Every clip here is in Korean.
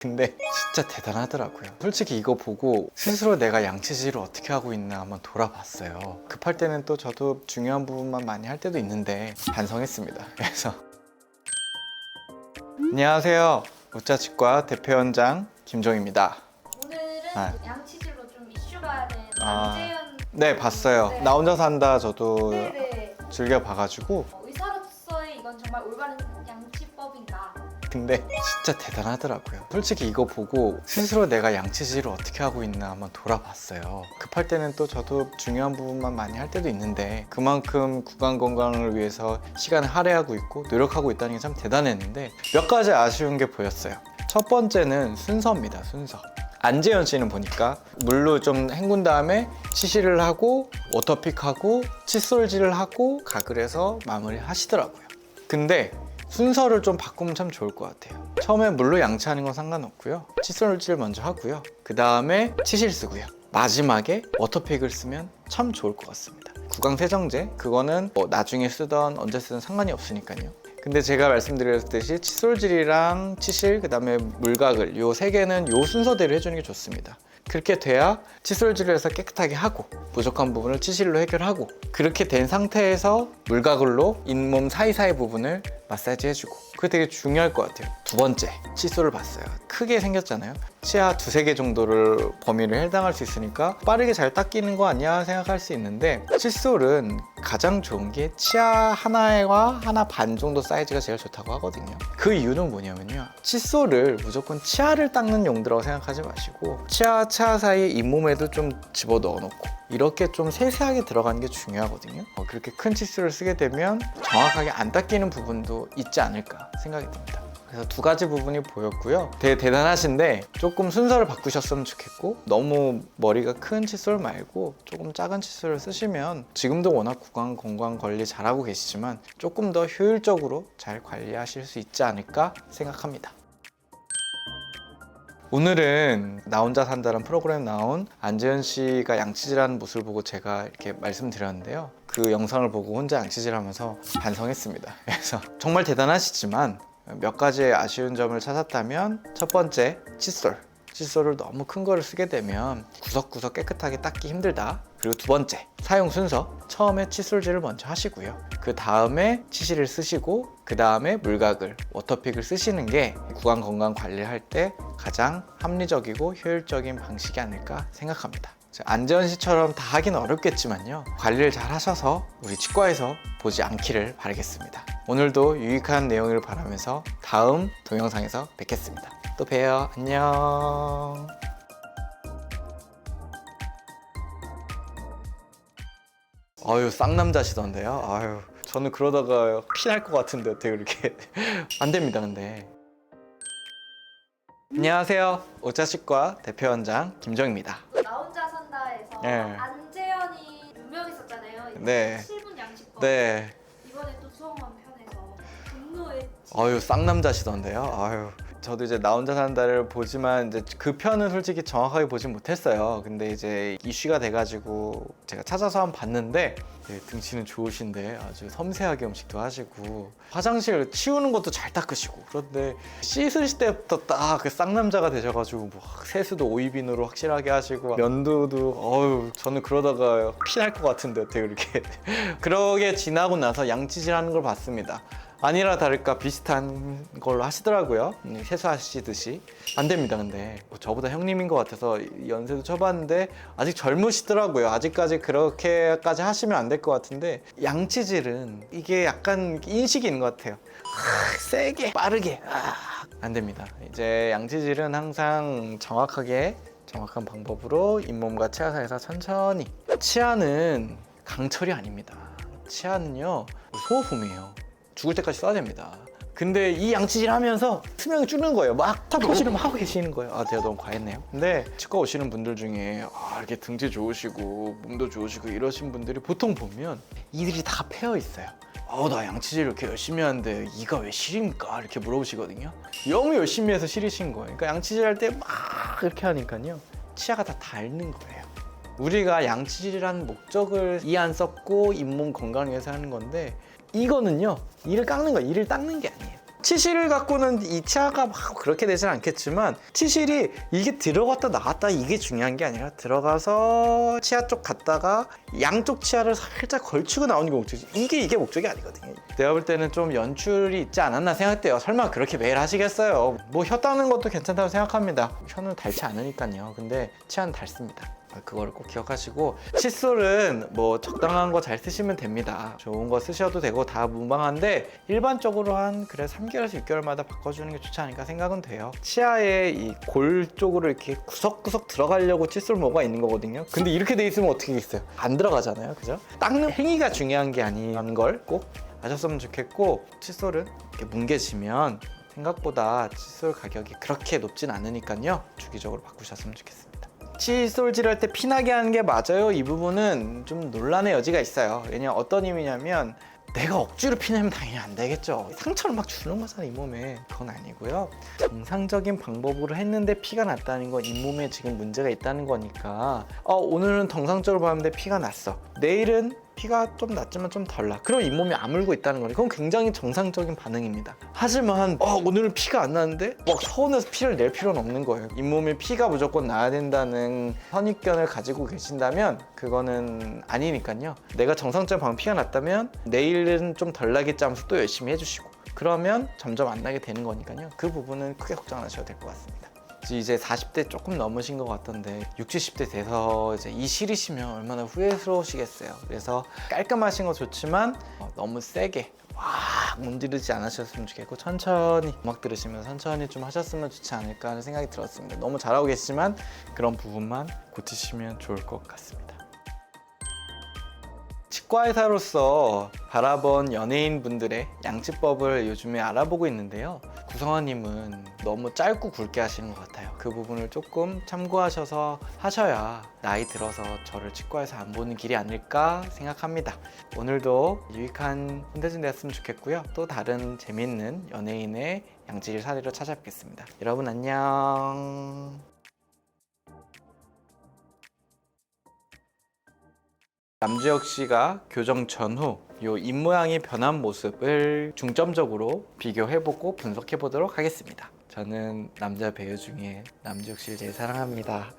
근데 진짜 대단하더라고요. 솔직히 이거 보고 스스로 내가 양치질을 어떻게 하고 있나 한번 돌아봤어요. 급할 때는 또 저도 중요한 부분만 많이 할 때도 있는데 반성했습니다. 그래서 안녕하세요, 우짜치과 대표원장 김종입니다. 오늘은 양치질로 좀 이슈가 된 아. 안재현. 네, 봤어요. 네. 나 혼자 산다 저도 네네. 즐겨 봐가지고. 의사로서의 이건 정말 올바른 양치법인가? 근데 진짜 대단하더라고요. 솔직히 이거 보고 스스로 내가 양치질을 어떻게 하고 있나 한번 돌아봤어요. 급할 때는 또 저도 중요한 부분만 많이 할 때도 있는데 그만큼 구강 건강을 위해서 시간을 할애하고 있고 노력하고 있다는 게 참 대단했는데 몇 가지 아쉬운 게 보였어요. 첫 번째는 순서입니다. 순서. 안재현 씨는 보니까 물로 좀 헹군 다음에 치실을 하고 워터픽하고 칫솔질을 하고 가글 해서 마무리 하시더라고요. 근데 순서를 좀 바꾸면 참 좋을 것 같아요. 처음에 물로 양치하는 건 상관없고요. 칫솔질 먼저 하고요. 그 다음에 치실 쓰고요. 마지막에 워터픽을 쓰면 참 좋을 것 같습니다. 구강 세정제 그거는 뭐 나중에 쓰던 언제 쓰든 상관이 없으니까요. 근데 제가 말씀드렸듯이 칫솔질이랑 치실 그다음에 물가글 요 세 개는 요 순서대로 해주는 게 좋습니다. 그렇게 돼야 칫솔질을 해서 깨끗하게 하고 부족한 부분을 치실로 해결하고 그렇게 된 상태에서 물가글로 잇몸 사이사이 부분을 마사지 해주고 그게 되게 중요할 것 같아요. 두 번째, 칫솔을 봤어요. 크게 생겼잖아요. 치아 두세 개 정도를 범위를 해당할 수 있으니까 빠르게 잘 닦이는 거 아니야 생각할 수 있는데 칫솔은 가장 좋은 게 치아 하나와 하나 반 정도 사이즈가 제일 좋다고 하거든요. 그 이유는 뭐냐면요, 칫솔을 무조건 치아를 닦는 용도라고 생각하지 마시고 치아 사이에 잇몸에도 좀 집어 넣어 놓고 이렇게 좀 세세하게 들어가는 게 중요하거든요. 그렇게 큰 칫솔을 쓰게 되면 정확하게 안 닦이는 부분도 있지 않을까 생각이 듭니다. 그래서 두 가지 부분이 보였고요. 되게 대단하신데 조금 순서를 바꾸셨으면 좋겠고 너무 머리가 큰 칫솔 말고 조금 작은 칫솔을 쓰시면 지금도 워낙 구강 건강 관리 잘하고 계시지만 조금 더 효율적으로 잘 관리하실 수 있지 않을까 생각합니다. 오늘은 나 혼자 산다는 프로그램 나온 안재현 씨가 양치질하는 모습을 보고 제가 이렇게 말씀드렸는데요. 그 영상을 보고 혼자 양치질하면서 반성했습니다. 그래서 정말 대단하시지만 몇 가지의 아쉬운 점을 찾았다면 첫 번째, 칫솔을 너무 큰 거를 쓰게 되면 구석구석 깨끗하게 닦기 힘들다. 그리고 두 번째, 사용 순서. 처음에 칫솔질을 먼저 하시고요. 그 다음에 치실을 쓰시고 그 다음에 물가글, 워터픽을 쓰시는 게 구강 건강 관리를 할 때 가장 합리적이고 효율적인 방식이 아닐까 생각합니다. 안재현 씨처럼 다 하긴 어렵겠지만요, 관리를 잘 하셔서 우리 치과에서 보지 않기를 바라겠습니다. 오늘도 유익한 내용을 바라면서 다음 동영상에서 뵙겠습니다. 또 봬요. 안녕. 아유, 쌍남자시던데요. 아유, 저는 그러다가 피날 것 같은데 어떻게 그렇게 안 됩니다. 근데 안녕하세요, 오차치과 대표원장 김정입니다. 나 혼자 산다에서 네. 안재현이 유명했었잖아요. 네. 7분 양치법. 네. 이번에 또 수험관 편에서 분노의 아유, 쌍남자시던데요. 아유, 저도 이제 나 혼자 산다를 보지만 이제 그 편은 솔직히 정확하게 보진 못했어요. 근데 이제 이슈가 돼가지고 제가 찾아서 한번 봤는데 등치는 좋으신데 아주 섬세하게 음식도 하시고 화장실 치우는 것도 잘 닦으시고 그런데 씻으실 때부터 딱 그 쌍남자가 되셔가지고 뭐 세수도 오이비누로 확실하게 하시고 면도도 어유, 저는 그러다가 피날 것 같은데 어떻게 그렇게 그러게 지나고 나서 양치질 하는 걸 봤습니다. 아니라 다를까 비슷한 걸로 하시더라고요. 세수하시듯이. 안 됩니다. 근데 저보다 형님인 것 같아서 연세도 쳐봤는데 아직 젊으시더라고요. 아직까지 그렇게까지 하시면 안 될 것 같은데 양치질은 이게 약간 인식이 있는 것 같아요. 세게 빠르게 안 됩니다. 이제 양치질은 항상 정확한 방법으로 잇몸과 치아 사이에서 천천히. 치아는 강철이 아닙니다. 치아는요 소모품이에요. 죽을 때까지 써야 됩니다. 근데 이 양치질 하면서 수명이 줄는 거예요. 막 탑코시를 막 하고 계시는 거예요. 아, 제가 너무 과했네요. 근데 치과 오시는 분들 중에 이렇게 등치 좋으시고 몸도 좋으시고 이러신 분들이 보통 보면 이들이 다 패여 있어요. 나 양치질 이렇게 열심히 하는데 이가 왜 시립니까? 이렇게 물어보시거든요. 너무 열심히 해서 시리신 거예요. 그러니까 양치질 할 때 막 이렇게 하니까요, 치아가 다 닳는 거예요. 우리가 양치질이라는 목적을 이해 안 썼고 잇몸 건강을 위해서 하는 건데 이거는요, 이를 깎는 거예요. 이를 닦는 게 아니에요. 치실을 갖고는 이 치아가 막 그렇게 되진 않겠지만 치실이 이게 들어갔다 나갔다 이게 중요한 게 아니라 들어가서 치아 쪽 갔다가 양쪽 치아를 살짝 걸치고 나오는 게 목적이지 이게 목적이 아니거든요. 내가 볼 때는 좀 연출이 있지 않았나 생각돼요. 설마 그렇게 매일 하시겠어요? 뭐 혀 닦는 것도 괜찮다고 생각합니다. 혀는 닳지 않으니까요. 근데 치아는 닳습니다. 그거를 꼭 기억하시고 칫솔은 뭐 적당한 거 잘 쓰시면 됩니다. 좋은 거 쓰셔도 되고 다 무방한데 일반적으로 한 그래 3개월에서 6개월마다 바꿔주는 게 좋지 않을까 생각은 돼요. 치아에 이 골 쪽으로 이렇게 구석구석 들어가려고 칫솔 뭐가 있는 거거든요. 근데 이렇게 돼 있으면 어떻게 있어요? 안 들어가잖아요. 그죠? 닦는 행위가 중요한 게 아닌 걸 꼭 아셨으면 좋겠고 칫솔은 이렇게 뭉개지면 생각보다 칫솔 가격이 그렇게 높진 않으니까요. 주기적으로 바꾸셨으면 좋겠습니다. 칫솔질 할 때 피나게 하는 게 맞아요? 이 부분은 좀 논란의 여지가 있어요. 왜냐면 어떤 의미냐면 내가 억지로 피내면 당연히 안 되겠죠. 상처를 막 주는 거잖아 잇몸에. 그건 아니고요. 정상적인 방법으로 했는데 피가 났다는 건 잇몸에 지금 문제가 있다는 거니까 오늘은 정상적으로 봤는데 피가 났어. 내일은 피가 좀 났지만 좀 덜 나. 그럼 잇몸이 아물고 있다는 거니. 그건 굉장히 정상적인 반응입니다. 하지만 오늘은 피가 안 나는데 막 서운해서 피를 낼 필요는 없는 거예요. 잇몸에 피가 무조건 나야 된다는 선입견을 가지고 계신다면 그거는 아니니까요. 내가 정상적인 방법 피가 났다면 내일은 좀 덜 나겠지 하면서 또 열심히 해주시고 그러면 점점 안 나게 되는 거니까요. 그 부분은 크게 걱정 안 하셔도 될 것 같습니다. 이제 40대 조금 넘으신 것 같던데 60, 70대 돼서 이제 이 시리시면 얼마나 후회스러우시겠어요. 그래서 깔끔하신 거 좋지만 너무 세게 확 문지르지 않으셨으면 좋겠고 천천히 음악 들으시면 천천히 좀 하셨으면 좋지 않을까 하는 생각이 들었습니다. 너무 잘하고 계시지만 그런 부분만 고치시면 좋을 것 같습니다. 치과의사로서 바라본 연예인분들의 양치법을 요즘에 알아보고 있는데요. 구성원님은 너무 짧고 굵게 하시는 것 같아요. 그 부분을 조금 참고하셔서 하셔야 나이 들어서 저를 치과에서 안 보는 길이 아닐까 생각합니다. 오늘도 유익한 콘텐츠 되었으면 좋겠고요. 또 다른 재밌는 연예인의 양치 사례로 찾아뵙겠습니다. 여러분 안녕. 남주혁 씨가 교정 전후 요 입모양이 변한 모습을 중점적으로 비교해보고 분석해보도록 하겠습니다. 저는 남자 배우 중에 남주혁 씨를 제일 사랑합니다.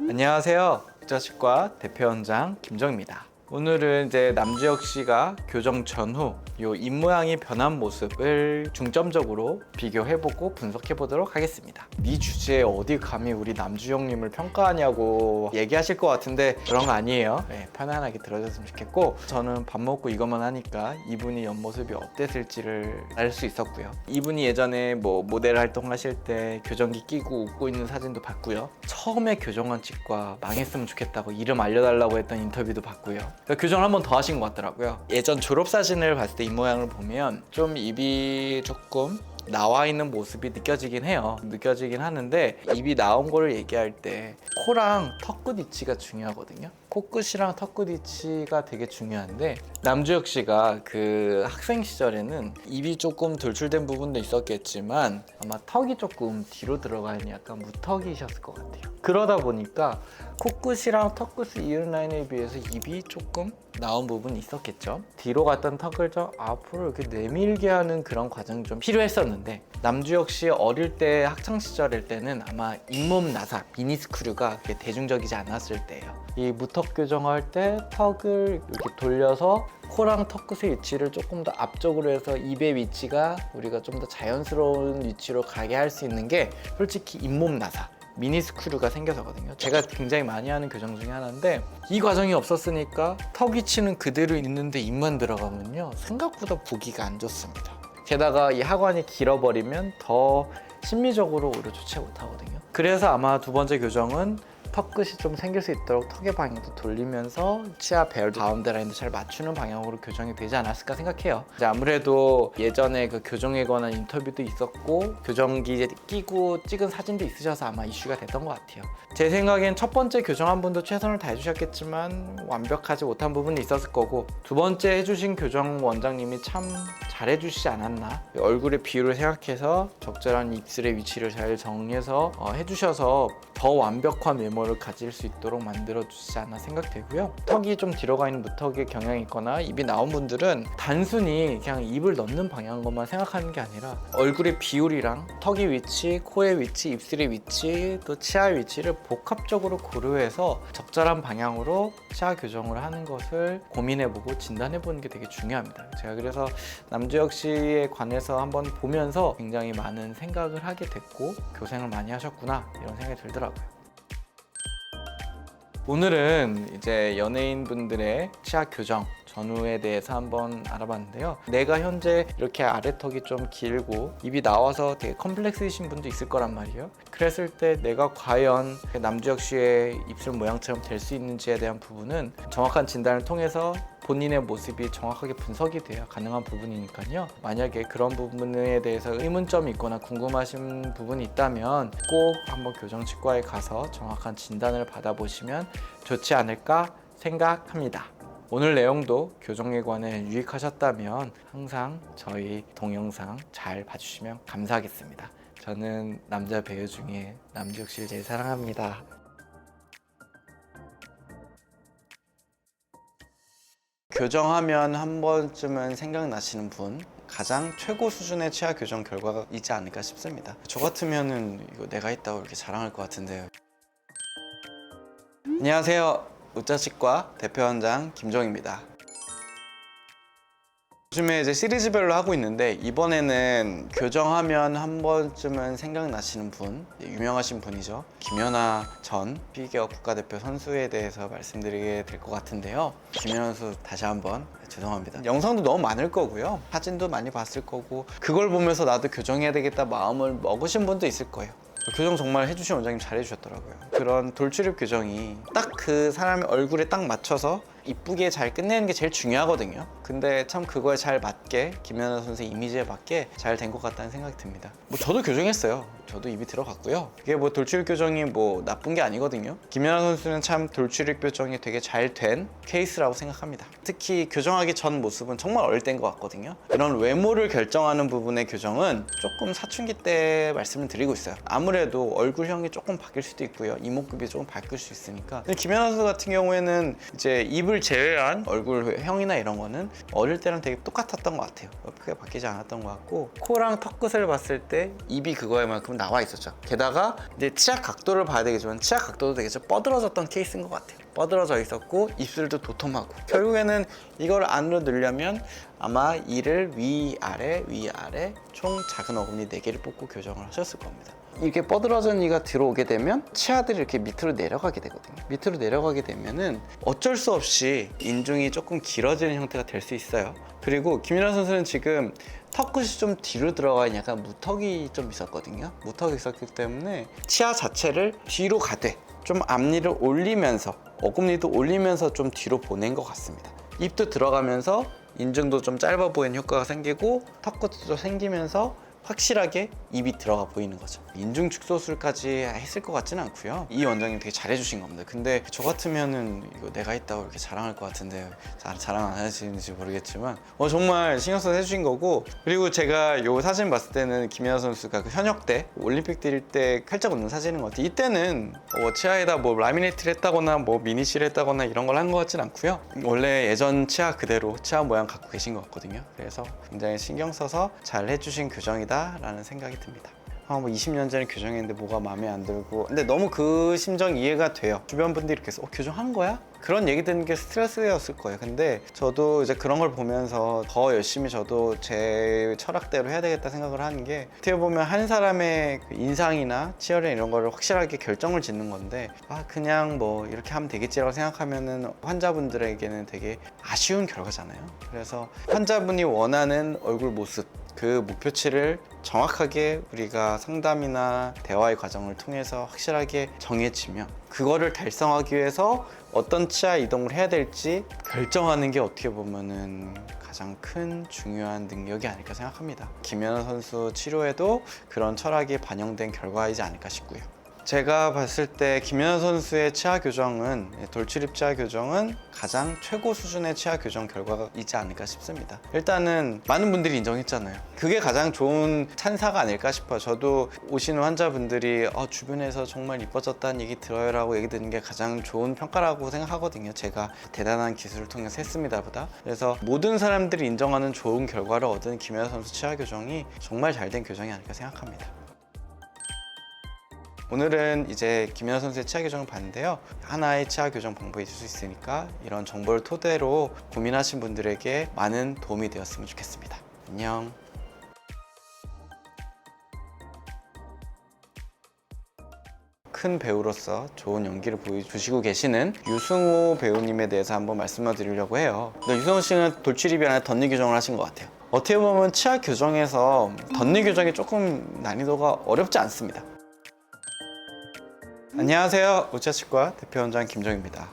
안녕하세요. 국자치과 대표원장 김정입니다. 오늘은 이제 남주혁 씨가 교정 전후 요 입모양이 변한 모습을 중점적으로 비교해보고 분석해보도록 하겠습니다. 이 주제에 어디 감히 우리 남주혁님을 평가하냐고 얘기하실 것 같은데 그런 거 아니에요. 네, 편안하게 들어줬으면 좋겠고 저는 밥 먹고 이것만 하니까 이분이 옆모습이 어땠을지를 알 수 있었고요. 이분이 예전에 뭐 모델 활동하실 때 교정기 끼고 웃고 있는 사진도 봤고요. 처음에 교정한 치과 망했으면 좋겠다고 이름 알려달라고 했던 인터뷰도 봤고요. 교정을 한 번 더 하신 것 같더라고요. 예전 졸업사진을 봤을 때 입모양을 보면 좀 입이 조금 나와 있는 모습이 느껴지긴 해요. 느껴지긴 하는데 입이 나온 거를 얘기할 때 코랑 턱끝 위치가 중요하거든요. 코끝이랑 턱끝 위치가 되게 중요한데 남주혁 씨가 그 학생 시절에는 입이 조금 돌출된 부분도 있었겠지만 아마 턱이 조금 뒤로 들어가 있는 약간 무턱이셨을 것 같아요. 그러다 보니까 코끝이랑 턱끝을 이은 라인에 비해서 입이 조금 나온 부분이 있었겠죠. 뒤로 갔던 턱을 좀 앞으로 이렇게 내밀게 하는 그런 과정이 좀 필요했었는데 남주혁 씨 어릴 때 학창 시절일 때는 아마 잇몸 나사, 미니스크류가 그렇게 대중적이지 않았을 때예요. 이 무턱 교정할 때 턱을 이렇게 돌려서 코랑 턱끝의 위치를 조금 더 앞쪽으로 해서 입의 위치가 우리가 좀 더 자연스러운 위치로 가게 할 수 있는 게 솔직히 잇몸 나사, 미니스크류가 생겨서거든요. 제가 굉장히 많이 하는 교정 중에 하나인데 이 과정이 없었으니까 턱 위치는 그대로 있는데 입만 들어가면요 생각보다 보기가 안 좋습니다. 게다가 이 하관이 길어버리면 더 심미적으로 오히려 좋지 못하거든요. 그래서 아마 두 번째 교정은 턱끝이 좀 생길 수 있도록 턱의 방향도 돌리면서 치아 배열 가운데 라인도 잘 맞추는 방향으로 교정이 되지 않았을까 생각해요. 이제 아무래도 예전에 그 교정에 관한 인터뷰도 있었고 교정기 끼고 찍은 사진도 있으셔서 아마 이슈가 됐던 것 같아요. 제 생각엔 첫 번째 교정한 분도 최선을 다해주셨겠지만 완벽하지 못한 부분이 있었을 거고 두 번째 해주신 교정 원장님이 참 잘해주시지 않았나. 얼굴의 비율을 생각해서 적절한 입술의 위치를 잘 정리해서 해주셔서 더 더 완벽한 외모를 가질 수 있도록 만들어주지 않나 생각되고요. 턱이 좀 뒤로 가 있는 무턱의 경향이 있거나 입이 나온 분들은 단순히 그냥 입을 넣는 방향것만 생각하는 게 아니라 얼굴의 비율이랑 턱의 위치, 코의 위치, 입술의 위치, 또 치아 위치를 복합적으로 고려해서 적절한 방향으로 치아 교정을 하는 것을 고민해보고 진단해보는 게 되게 중요합니다. 제가 그래서 남주혁 씨에 관해서 한번 보면서 굉장히 많은 생각을 하게 됐고 고생을 많이 하셨구나 이런 생각이 들더라고요. 오늘은 이제 연예인분들의 치아 교정 전후에 대해서 한번 알아봤는데요. 내가 현재 이렇게 아래턱이 좀 길고 입이 나와서 되게 컴플렉스이신 분도 있을 거란 말이에요. 그랬을 때 내가 과연 남주혁 씨의 입술 모양처럼 될 수 있는지에 대한 부분은 정확한 진단을 통해서 본인의 모습이 정확하게 분석이 돼야 가능한 부분이니까요. 만약에 그런 부분에 대해서 의문점이 있거나 궁금하신 부분이 있다면 꼭 한번 교정치과에 가서 정확한 진단을 받아보시면 좋지 않을까 생각합니다. 오늘 내용도 교정에 관해 유익하셨다면 항상 저희 동영상 잘 봐주시면 감사하겠습니다. 저는 남자 배우 중에 남주혁 씨를 제일 사랑합니다. 교정하면 한 번쯤은 생각나시는 분, 가장 최고 수준의 치아 교정 결과가 있지 않을까 싶습니다. 저 같으면은 이거 내가 있다고 이렇게 자랑할 것 같은데요. 안녕하세요. 우짜치과 대표원장 김종입니다. 요즘에 이제 시리즈별로 하고 있는데 이번에는 교정하면 한 번쯤은 생각나시는 분, 유명하신 분이죠. 김연아 전 피겨 국가대표 선수에 대해서 말씀드리게 될 것 같은데요. 김연아 선수 다시 한번 죄송합니다. 영상도 너무 많을 거고요. 사진도 많이 봤을 거고 그걸 보면서 나도 교정해야 되겠다 마음을 먹으신 분도 있을 거예요. 교정 정말 해주신 원장님 잘해주셨더라고요. 그런 돌출입 교정이 딱 그 사람의 얼굴에 딱 맞춰서 이쁘게 잘 끝내는 게 제일 중요하거든요. 근데 참 그거에 잘 맞게 김연아 선수의 이미지에 맞게 잘 된 것 같다는 생각이 듭니다. 뭐 저도 교정했어요. 저도 입이 들어갔고요. 그게 뭐 돌출입 교정이 뭐 나쁜 게 아니거든요. 김연아 선수는 참 돌출입 교정이 되게 잘 된 케이스라고 생각합니다. 특히 교정하기 전 모습은 정말 어릴 때인 것 같거든요. 이런 외모를 결정하는 부분의 교정은 조금 사춘기 때 말씀을 드리고 있어요. 아무래도 얼굴형이 조금 바뀔 수도 있고요. 이목구비 조금 바뀔 수 있으니까. 근데 김연아 선수 같은 경우에는 이제 입을 제외한 얼굴형이나 이런 거는 어릴 때랑 되게 똑같았던 것 같아요. 크게 바뀌지 않았던 것 같고 코랑 턱 끝을 봤을 때 입이 그거에만큼 나와 있었죠. 게다가 이제 치아 각도를 봐야 되겠지만 치아 각도도 되게 좀 뻗어졌던 케이스인 것 같아요. 뻗어져 있었고 입술도 도톰하고 결국에는 이걸 안으로 넣으려면 아마 이를 위아래 총 작은 어금니 4개를 뽑고 교정을 하셨을 겁니다. 이렇게 뻗어진 이가 들어오게 되면 치아들이 이렇게 밑으로 내려가게 되거든요. 밑으로 내려가게 되면은 어쩔 수 없이 인중이 조금 길어지는 형태가 될 수 있어요. 그리고 김연아 선수는 지금 턱끝이 좀 뒤로 들어가 있는 약간 무턱이 좀 있었거든요. 무턱이 있었기 때문에 치아 자체를 뒤로 가되 좀 앞니를 올리면서 어금니도 올리면서 좀 뒤로 보낸 것 같습니다. 입도 들어가면서 인중도 좀 짧아 보이는 효과가 생기고 턱끝도 생기면서 확실하게 입이 들어가 보이는 거죠. 인중 축소술까지 했을 것 같지는 않고요. 이 원장님 되게 잘해주신 겁니다. 근데 저 같으면은 이거 내가 있다고 이렇게 자랑할 것 같은데 자랑 안 하시는지 모르겠지만 정말 신경 써서 해주신 거고, 그리고 제가 요 사진 봤을 때는 김연아 선수가 그 현역 때 올림픽 뛸 때 칼짝 웃는 사진인 것 같아요. 이때는 치아에다 뭐 라미네이트를 했다거나 뭐 미니실을 했다거나 이런 걸 한 것 같진 않고요. 원래 예전 치아 그대로 치아 모양 갖고 계신 것 같거든요. 그래서 굉장히 신경 써서 잘 해주신 교정이다 라는 생각이 듭니다. 뭐 20년 전에 교정했는데 뭐가 마음에 안 들고, 근데 너무 그 심정 이해가 돼요. 주변 분들이 이렇게 해서 교정한 거야? 그런 얘기 듣는 게 스트레스였을 거예요. 근데 저도 이제 그런 걸 보면서 더 열심히 저도 제 철학대로 해야 되겠다 생각을 하는 게, 어떻게 보면 한 사람의 그 인상이나 치열한 이런 거를 확실하게 결정을 짓는 건데 그냥 뭐 이렇게 하면 되겠지라고 생각하면은 환자분들에게는 되게 아쉬운 결과잖아요. 그래서 환자분이 원하는 얼굴 모습, 그 목표치를 정확하게 우리가 상담이나 대화의 과정을 통해서 확실하게 정해지면 그거를 달성하기 위해서 어떤 치아 이동을 해야 될지 결정하는 게 어떻게 보면은 가장 큰 중요한 능력이 아닐까 생각합니다. 김연아 선수 치료에도 그런 철학이 반영된 결과이지 않을까 싶고요. 제가 봤을 때 김연아 선수의 치아 교정은 돌출입 치아 교정은 가장 최고 수준의 치아 교정 결과이지 않을까 싶습니다. 일단은 많은 분들이 인정했잖아요. 그게 가장 좋은 찬사가 아닐까 싶어요. 저도 오시는 환자분들이 주변에서 정말 이뻐졌다는 얘기 들어요라고 얘기 듣는 게 가장 좋은 평가라고 생각하거든요. 제가 대단한 기술을 통해서 했습니다보다. 그래서 모든 사람들이 인정하는 좋은 결과를 얻은 김연아 선수 치아 교정이 정말 잘된 교정이 아닐까 생각합니다. 오늘은 이제 김연아 선수의 치아 교정을 봤는데요. 하나의 치아 교정 방법이 될 수 있으니까 이런 정보를 토대로 고민하신 분들에게 많은 도움이 되었으면 좋겠습니다. 안녕. 큰 배우로서 좋은 연기를 보여주시고 계시는 유승호 배우님에 대해서 한번 말씀을 드리려고 해요. 근데 유승호 씨는 돌출입이 아니라 덧니 교정을 하신 것 같아요. 어떻게 보면 치아 교정에서 덧니 교정이 조금 난이도가 어렵지 않습니다. 안녕하세요. 우치아치과 대표원장 김정입니다.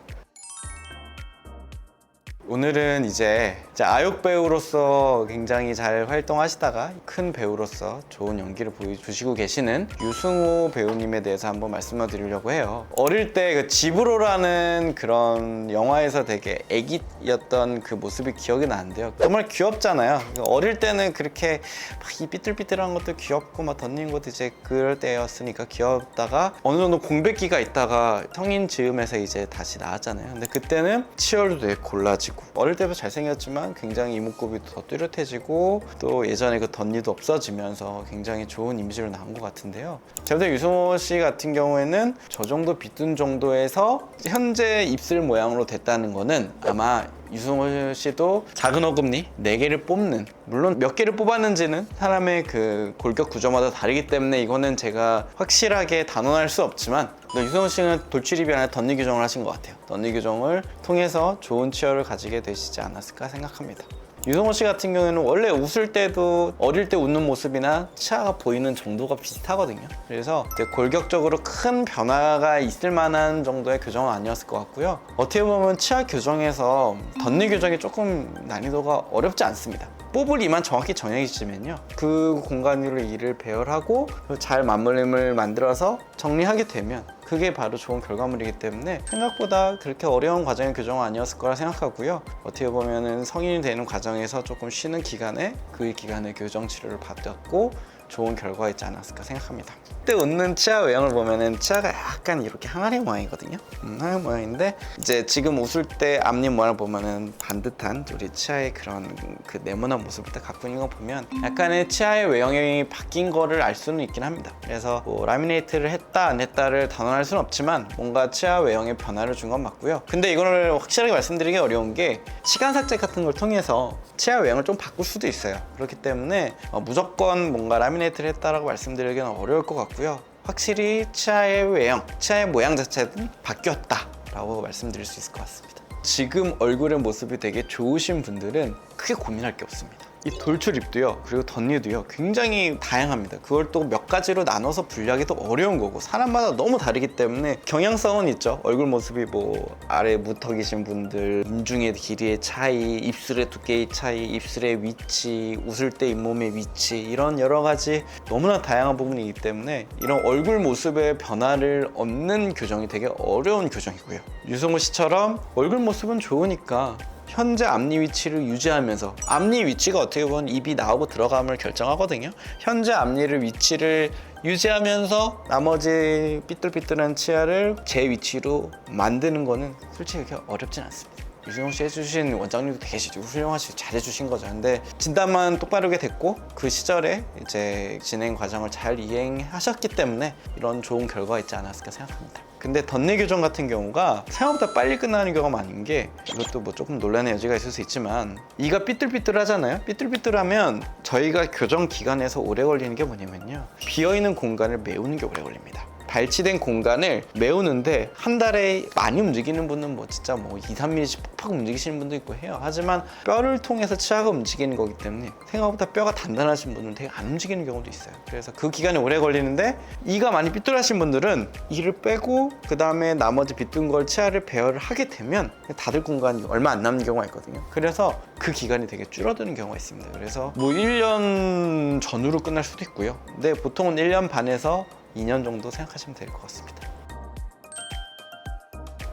오늘은 이제 아역 배우로서 굉장히 잘 활동하시다가 큰 배우로서 좋은 연기를 보여주시고 계시는 유승호 배우님에 대해서 한번 말씀을 드리려고 해요. 어릴 때 그 집으로라는 그런 영화에서 되게 애기였던 그 모습이 기억이 나는데요. 정말 귀엽잖아요. 어릴 때는 그렇게 막 이 삐뚤삐뚤한 것도 귀엽고 막 덧니는 것도 이제 그럴 때였으니까 귀엽다가 어느 정도 공백기가 있다가 성인 즈음에서 이제 다시 나왔잖아요. 근데 그때는 치열도 되게 골라지고 어릴 때부터 잘생겼지만 굉장히 이목구비 더 뚜렷해지고 또 예전에 그 덧니도 없어지면서 굉장히 좋은 이미지로 나온 것 같은데요. 제가 유승호 씨 같은 경우에는 저 정도 빗둔 정도에서 현재 입술 모양으로 됐다는 거는 아마 유승호 씨도 작은 어금니 4개를 뽑는, 물론 몇 개를 뽑았는지는 사람의 그 골격 구조마다 다르기 때문에 이거는 제가 확실하게 단언할 수 없지만 유승호 씨는 돌출입이 아니라 덧니 교정을 하신 것 같아요. 덧니 교정을 통해서 좋은 치열을 가지게 되시지 않았을까 생각합니다. 유승호 씨 같은 경우에는 원래 웃을 때도 어릴 때 웃는 모습이나 치아가 보이는 정도가 비슷하거든요. 그래서 골격적으로 큰 변화가 있을 만한 정도의 교정은 아니었을 것 같고요. 어떻게 보면 치아 교정에서 덧니 교정이 조금 난이도가 어렵지 않습니다. 뽑을 이만 정확히 정해지면요, 그 공간으로 이를 배열하고 잘 맞물림을 만들어서 정리하게 되면 그게 바로 좋은 결과물이기 때문에 생각보다 그렇게 어려운 과정의 교정은 아니었을 거라 생각하고요. 어떻게 보면은 성인이 되는 과정에서 조금 쉬는 기간에 그 기간에 교정 치료를 받았고 좋은 결과였지 않았을까 생각합니다. 그때 웃는 치아 외형을 보면은 치아가 약간 이렇게 항아리 모양이거든요. 항아리 모양인데 이제 지금 웃을 때 앞니 모양을 보면은 반듯한 우리 치아의 그런 그 네모난 모습을 딱 갖고 있는 거 보면 약간의 치아의 외형이 바뀐 거를 알 수는 있긴 합니다. 그래서 뭐 라미네이트를 했다 안 했다를 단언할 수는 없지만 뭔가 치아 외형의 변화를 준 건 맞고요. 근데 이거를 확실하게 말씀드리기 어려운 게 시간 삭제 같은 걸 통해서 치아 외형을 좀 바꿀 수도 있어요. 그렇기 때문에 무조건 뭔가 라미네이트를 했다라고 말씀드리기는 어려울 것 같고요. 확실히 치아의 외형, 치아의 모양 자체는 바뀌었다라고 말씀드릴 수 있을 것 같습니다. 지금 얼굴의 모습이 되게 좋으신 분들은 크게 고민할 게 없습니다. 이 돌출입도요, 그리고 덧니도요, 굉장히 다양합니다. 그걸 또 몇 가지로 나눠서 분류하기도 어려운 거고 사람마다 너무 다르기 때문에 경향성은 있죠. 얼굴 모습이 뭐 아래 무턱이신 분들, 인중의 길이의 차이, 입술의 두께의 차이, 입술의 위치, 웃을 때 잇몸의 위치, 이런 여러 가지 너무나 다양한 부분이기 때문에 이런 얼굴 모습의 변화를 얻는 교정이 되게 어려운 교정이고요. 유승호 씨처럼 얼굴 모습은 좋으니까 현재 앞니 위치를 유지하면서, 앞니 위치가 어떻게 보면 입이 나오고 들어감을 결정하거든요. 현재 앞니를 위치를 유지하면서 나머지 삐뚤삐뚤한 치아를 제 위치로 만드는 거는 솔직히 그렇게 어렵진 않습니다. 유승호 씨 해주신 원장님도 되게 훌륭하시고 잘해주신 거죠. 근데 진단만 똑바르게 됐고 그 시절에 이제 진행 과정을 잘 이행하셨기 때문에 이런 좋은 결과가 있지 않았을까 생각합니다. 근데 덧니 교정 같은 경우가 생각보다 빨리 끝나는 경우가 많은 게, 이것도 뭐 조금 논란의 여지가 있을 수 있지만 이가 삐뚤삐뚤하잖아요. 삐뚤삐뚤하면 저희가 교정 기간에서 오래 걸리는 게 뭐냐면요, 비어있는 공간을 메우는 게 오래 걸립니다. 발치된 공간을 메우는데 한 달에 많이 움직이는 분은 뭐 진짜 뭐 2-3mm씩 팍팍 움직이시는 분도 있고 해요. 하지만 뼈를 통해서 치아가 움직이는 거기 때문에 생각보다 뼈가 단단하신 분은 되게 안 움직이는 경우도 있어요. 그래서 그 기간이 오래 걸리는데, 이가 많이 삐뚤하신 분들은 이를 빼고 그 다음에 나머지 빗둔 걸 치아를 배열을 하게 되면 닫을 공간이 얼마 안 남는 경우가 있거든요. 그래서 그 기간이 되게 줄어드는 경우가 있습니다. 그래서 뭐 1년 전후로 끝날 수도 있고요. 근데 보통은 1년 반에서 2년 정도 생각하시면 될 것 같습니다.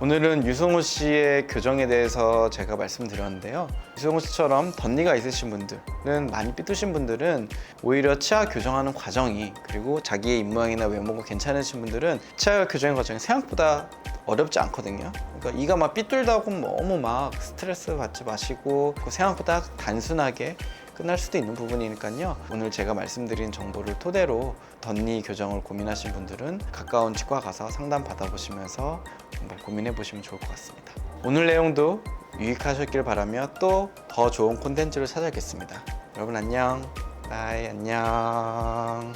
오늘은 유성우 씨의 교정에 대해서 제가 말씀드렸는데요. 유성우 씨처럼 덧니가 있으신 분들은, 많이 삐뚤신 분들은 오히려 치아 교정하는 과정이, 그리고 자기의 입모양이나 외모가 괜찮으신 분들은 치아 교정 과정이 생각보다 어렵지 않거든요. 그러니까 이가 막 삐뚤다고 너무 막 스트레스 받지 마시고, 생각보다 단순하게 끝날 수도 있는 부분이니까요. 오늘 제가 말씀드린 정보를 토대로 덧니 교정을 고민하신 분들은 가까운 치과 가서 상담 받아보시면서 한번 고민해 보시면 좋을 것 같습니다. 오늘 내용도 유익하셨길 바라며 또 더 좋은 콘텐츠를 찾아뵙겠습니다. 여러분 안녕. 바이, 안녕.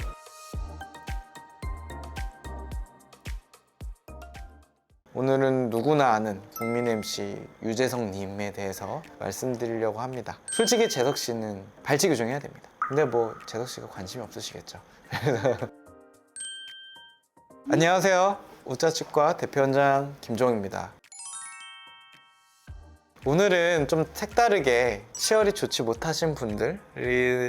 오늘은 누구나 아는 국민 MC 유재석 님에 대해서 말씀드리려고 합니다. 솔직히 재석 씨는 발치 교정해야 됩니다. 근데 뭐 재석 씨가 관심이 없으시겠죠. 안녕하세요. 우짜치과 대표원장 김종입니다. 오늘은 좀 색다르게 치열이 좋지 못하신 분들이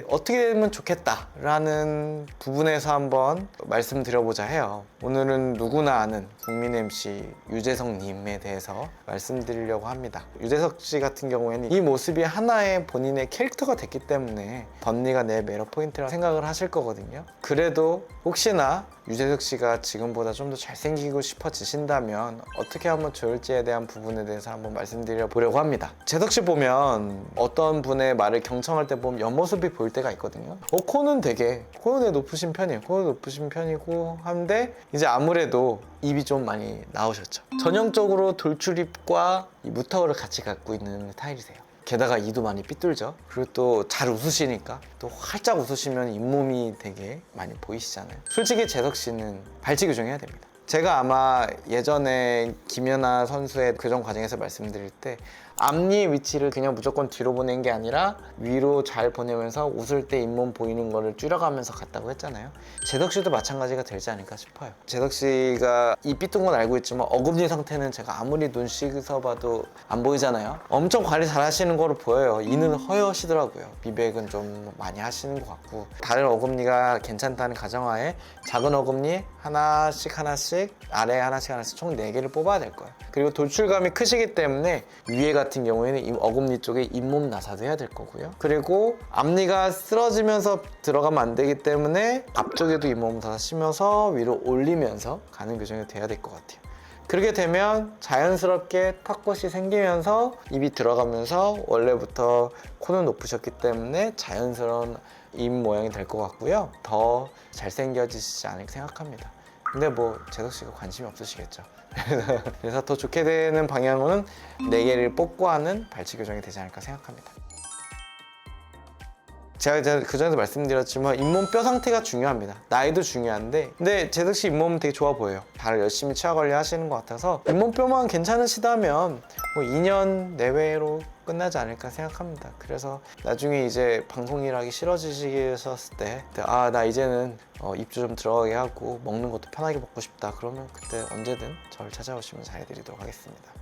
어떻게 되면 좋겠다라는 부분에서 한번 말씀드려보자 해요. 오늘은 누구나 아는 국민 MC 유재석 님에 대해서 말씀드리려고 합니다. 유재석 씨 같은 경우에는 이 모습이 하나의 본인의 캐릭터가 됐기 때문에 덧니가 내 매력 포인트라고 생각을 하실 거거든요. 그래도 혹시나 유재석 씨가 지금보다 좀 더 잘생기고 싶어지신다면 어떻게 하면 좋을지에 대한 부분에 대해서 한번 말씀드려 보려고 합니다. 재석 씨 보면 어떤 분의 말을 경청할 때 보면 옆모습이 보일 때가 있거든요. 코는 되게 높으신 편이에요. 코는 높으신 편이고 한데 이제 아무래도 입이 좀 많이 나오셨죠. 전형적으로 돌출입과 이 무턱을 같이 갖고 있는 스타일이세요. 게다가 이도 많이 삐뚤죠. 그리고 또 잘 웃으시니까, 또 활짝 웃으시면 잇몸이 되게 많이 보이시잖아요. 솔직히 재석 씨는 발치 교정해야 됩니다. 제가 아마 예전에 김연아 선수의 교정 과정에서 말씀드릴 때 앞니 위치를 그냥 무조건 뒤로 보낸 게 아니라 위로 잘 보내면서 웃을 때 잇몸 보이는 거를 줄여가면서 갔다고 했잖아요. 재석 씨도 마찬가지가 되지 않을까 싶어요. 재석 씨가 이 삐뚤 건 알고 있지만 어금니 상태는 제가 아무리 눈 씻어 봐도 안 보이잖아요. 엄청 관리 잘 하시는 거로 보여요. 이는 허여시더라고요. 미백은 좀 많이 하시는 것 같고, 다른 어금니가 괜찮다는 가정하에 작은 어금니 하나씩 아래 하나씩 총 4개를 뽑아야 될 거예요. 그리고 돌출감이 크시기 때문에 위에 같은 경우에는 이 어금니 쪽에 잇몸 나사도 해야 될 거고요. 그리고 앞니가 쓰러지면서 들어가면 안 되기 때문에 앞쪽에도 잇몸 나사 심어서 위로 올리면서 가는 교정이 돼야 될 것 같아요. 그렇게 되면 자연스럽게 턱끝이 생기면서 입이 들어가면서 원래부터 코는 높으셨기 때문에 자연스러운 입 모양이 될 것 같고요. 더 잘생겨지시지 않을까 생각합니다. 근데 뭐 재석 씨가 관심이 없으시겠죠. 그래서 더 좋게 되는 방향으로는 4개를 뽑고 하는 발치 교정이 되지 않을까 생각합니다. 제가 그전에도 말씀드렸지만 잇몸 뼈 상태가 중요합니다. 나이도 중요한데, 근데 재석 씨 잇몸은 되게 좋아 보여요. 잘 열심히 치아 관리 하시는 것 같아서 잇몸 뼈만 괜찮으시다면 뭐 2년 내외로 끝나지 않을까 생각합니다. 그래서 나중에 이제 방송 일하기 싫어지셨을 때 나 이제는 입주 좀 들어가게 하고 먹는 것도 편하게 먹고 싶다, 그러면 그때 언제든 저를 찾아오시면 잘해드리도록 하겠습니다.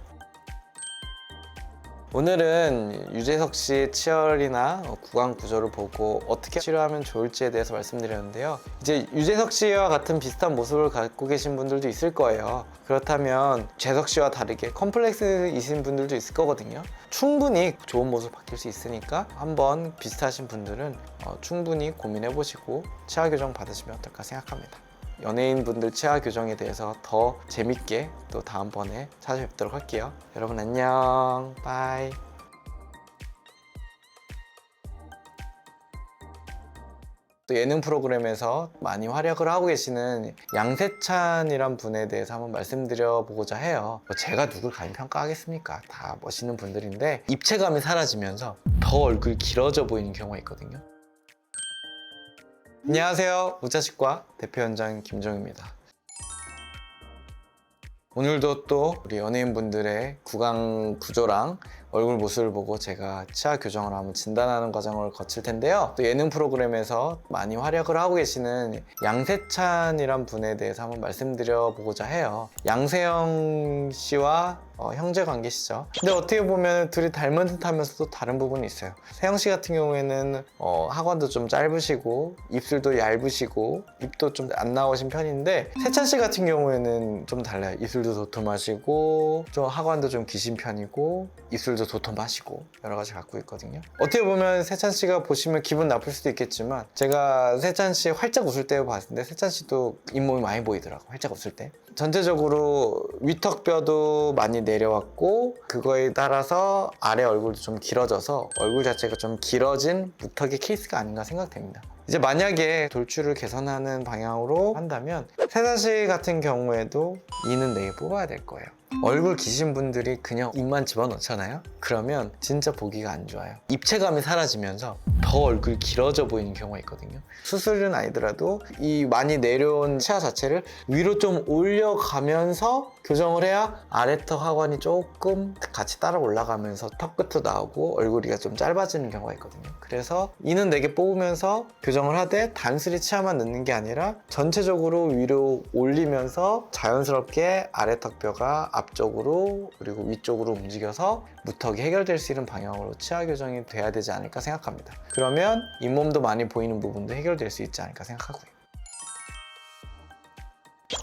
오늘은 유재석 씨의 치열이나 구강 구조를 보고 어떻게 치료하면 좋을지에 대해서 말씀드렸는데요. 이제 유재석 씨와 같은 비슷한 모습을 갖고 계신 분들도 있을 거예요. 그렇다면 재석 씨와 다르게 컴플렉스이신 분들도 있을 거거든요. 충분히 좋은 모습 바뀔 수 있으니까 한번 비슷하신 분들은 충분히 고민해 보시고 치아 교정 받으시면 어떨까 생각합니다. 연예인분들 치아 교정에 대해서 더 재밌게 또 다음번에 찾아뵙도록 할게요. 여러분 안녕. 바이. 또 예능 프로그램에서 많이 활약을 하고 계시는 양세찬이란 분에 대해서 한번 말씀드려 보고자 해요. 제가 누굴 감히 평가하겠습니까? 다 멋있는 분들인데 입체감이 사라지면서 더 얼굴이 길어져 보이는 경우가 있거든요. 안녕하세요. 우짜치과 대표원장 김종입니다. 오늘도 또 우리 연예인분들의 구강 구조랑 얼굴 모습을 보고 제가 치아 교정을 한번 진단하는 과정을 거칠 텐데요. 또 예능 프로그램에서 많이 활약을 하고 계시는 양세찬이란 분에 대해서 한번 말씀드려 보고자 해요. 양세형 씨와 형제 관계시죠. 근데 어떻게 보면 둘이 닮은 듯 하면서도 다른 부분이 있어요. 세형 씨 같은 경우에는 하관도 좀 짧으시고 입술도 얇으시고 입도 좀 안 나오신 편인데, 세찬 씨 같은 경우에는 좀 달라요. 입술도 도톰하시고 좀 하관도 좀 기신 편이고 입술도 도톰하시고 여러 가지 갖고 있거든요. 어떻게 보면 세찬 씨가 보시면 기분 나쁠 수도 있겠지만, 제가 세찬 씨 활짝 웃을 때 봤는데 세찬 씨도 잇몸이 많이 보이더라고, 활짝 웃을 때. 전체적으로 위턱뼈도 많이 내려왔고 그거에 따라서 아래 얼굴도 좀 길어져서 얼굴 자체가 좀 길어진 무턱의 케이스가 아닌가 생각됩니다. 이제 만약에 돌출을 개선하는 방향으로 한다면 세찬 씨 같은 경우에도 이는 4개 뽑아야 될 거예요. 얼굴 기신 분들이 그냥 입만 집어넣잖아요? 그러면 진짜 보기가 안 좋아요. 입체감이 사라지면서 더 얼굴이 길어져 보이는 경우가 있거든요. 수술은 아니더라도 이 많이 내려온 치아 자체를 위로 좀 올려가면서 교정을 해야 아래턱 하관이 조금 같이 따라 올라가면서 턱 끝도 나오고 얼굴이가 좀 짧아지는 경우가 있거든요. 그래서 이는 4개 뽑으면서 교정을 하되 단순히 치아만 넣는 게 아니라 전체적으로 위로 올리면서 자연스럽게 아래턱 뼈가 앞쪽으로 그리고 위쪽으로 움직여서 무턱이 해결될 수 있는 방향으로 치아 교정이 돼야 되지 않을까 생각합니다. 그러면 잇몸도 많이 보이는 부분도 해결될 수 있지 않을까 생각하고요.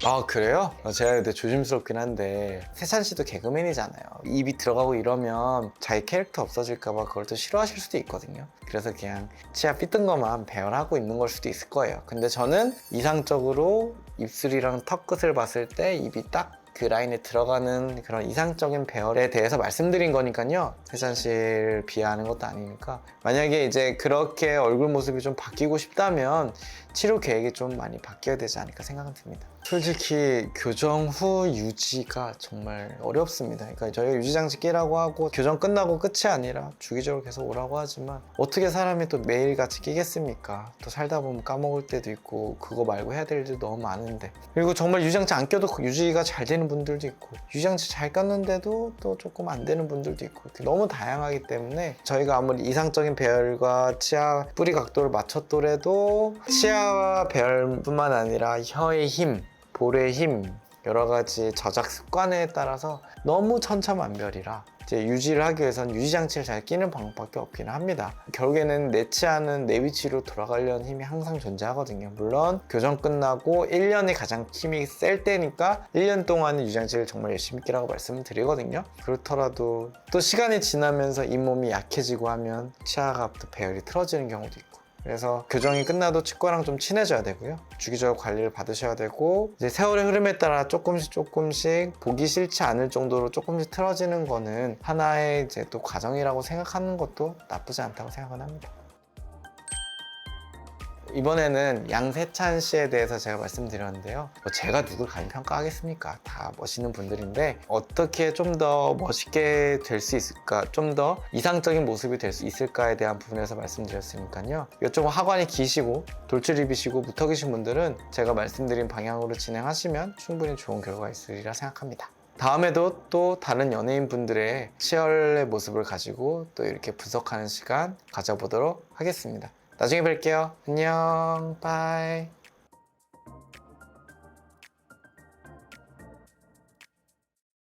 아, 그래요? 제가 근데 조심스럽긴 한데 세찬 씨도 개그맨이잖아요. 입이 들어가고 이러면 자기 캐릭터 없어질까봐 그걸 또 싫어하실 수도 있거든요. 그래서 그냥 치아 삐뜬 것만 배열하고 있는 걸 수도 있을 거예요. 근데 저는 이상적으로 입술이랑 턱 끝을 봤을 때 입이 딱 그 라인에 들어가는 그런 이상적인 배열에 대해서 말씀드린 거니까요. 세찬 씨를 비하하는 것도 아니니까, 만약에 이제 그렇게 얼굴 모습이 좀 바뀌고 싶다면 치료 계획이 좀 많이 바뀌어야 되지 않을까 생각은 듭니다. 솔직히 교정 후 유지가 정말 어렵습니다. 그러니까 저희가 유지장치 끼라고 하고 교정 끝나고 끝이 아니라 주기적으로 계속 오라고 하지만 어떻게 사람이 또 매일같이 끼겠습니까? 또 살다 보면 까먹을 때도 있고 그거 말고 해야 될 일도 너무 많은데, 그리고 정말 유지장치 안 껴도 유지가 잘 되는 분들도 있고 유지장치 잘 꼈는데도 또 조금 안 되는 분들도 있고, 이렇게 너무 다양하기 때문에 저희가 아무리 이상적인 배열과 치아 뿌리 각도를 맞췄더라도 치아와 배열뿐만 아니라 혀의 힘, 볼의 힘, 여러 가지 저작 습관에 따라서 너무 천차만별이라 이제 유지를 하기 위해선 유지장치를 잘 끼는 방법밖에 없기는 합니다. 결국에는 내 치아는 내 위치로 돌아가려는 힘이 항상 존재하거든요. 물론 교정 끝나고 1년이 가장 힘이 셀 때니까 1년 동안은 유지장치를 정말 열심히 끼라고 말씀을 드리거든요. 그렇더라도 또 시간이 지나면서 잇몸이 약해지고 하면 치아가 또 배열이 틀어지는 경우도 있고, 그래서 교정이 끝나도 치과랑 좀 친해져야 되고요. 주기적으로 관리를 받으셔야 되고, 이제 세월의 흐름에 따라 조금씩 보기 싫지 않을 정도로 조금씩 틀어지는 거는 하나의 이제 또 과정이라고 생각하는 것도 나쁘지 않다고 생각은 합니다. 이번에는 양세찬 씨에 대해서 제가 말씀드렸는데요. 제가 누굴 감히 평가하겠습니까? 다 멋있는 분들인데 어떻게 좀 더 멋있게 될 수 있을까, 좀 더 이상적인 모습이 될 수 있을까에 대한 부분에서 말씀드렸으니까요. 이쪽 하관이 기시고 돌출입이시고 무턱이신 분들은 제가 말씀드린 방향으로 진행하시면 충분히 좋은 결과가 있으리라 생각합니다. 다음에도 또 다른 연예인분들의 치열의 모습을 가지고 또 이렇게 분석하는 시간 가져보도록 하겠습니다. 나중에 뵐게요. 안녕, 바이.